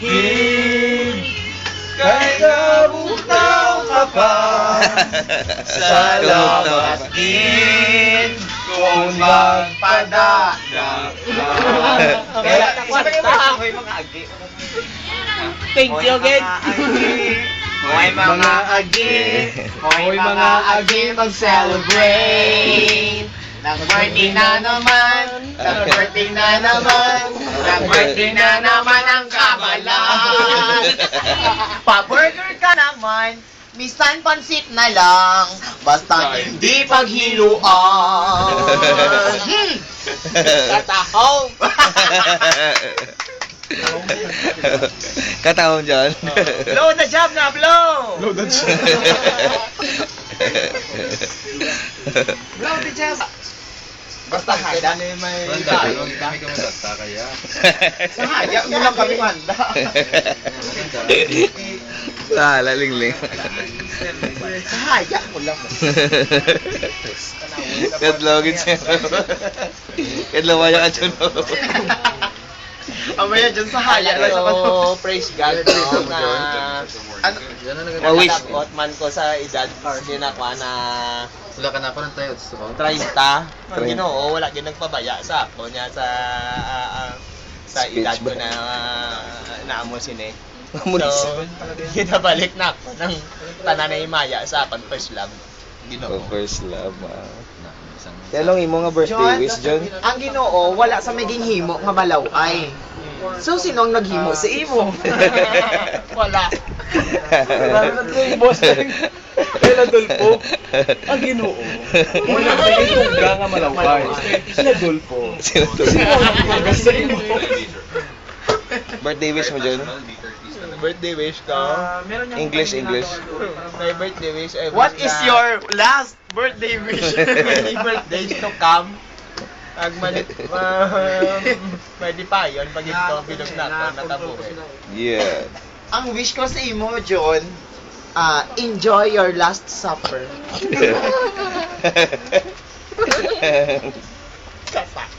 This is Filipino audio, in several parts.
akin. Kahit nabukaw ka pa, salamat din kung magpadala ka. Thank you again. Hoy mga agi, hoy mga agi, mag-celebrate. Nag-birthday na naman, nag-birthday na naman, nag-birthday na naman ang kabalan. Pa-burger ka naman, misan pansit na lang, basta hindi paghiluan. Katahong! Katahong dyan. Blow the job na, blow! Blow the job. Blow the job! Basta handa. Kami kumagata kaya. Sa haya, yun lang kami handa. Lingling. Sa haya mo lang. Kadlogin siya. Kadlawayan ka dyan. Amaya dyan sa haya lang sa So, praise God no, na ano? Mawish. natakot man ko sa edad hindi na ko na Wala ka na ako ng tayo. 30. Ang Ginoo wala gyud nagpabaya sa ako niya sa edad ko na naamo sini. So, ginabalik na ako ng tanan na himaya sa akong first love. Ginoo. First love. Telong imo nga birthday John, wish, John. ang Ginoo wala sa maging himo nga balaway. So sino ang naghimo sa imo? Wala. Boss lang. Kailan dulpo? Ang Ginoo. Wala may tungga nga malaway. Sila dulpo. Sino to? Basta imo. Birthday wish mo, John? Birthday wish ko. English. My birthday wish I What wish is na your last birthday wish? many birthdays to come? Pag pwede pa yun, pag ito bilog na ako, natabuhin. Yeah. Ang wish ko sa imo, John, enjoy your last supper.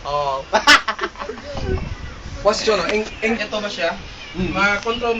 Oh. Question, Ito ba siya? ma-control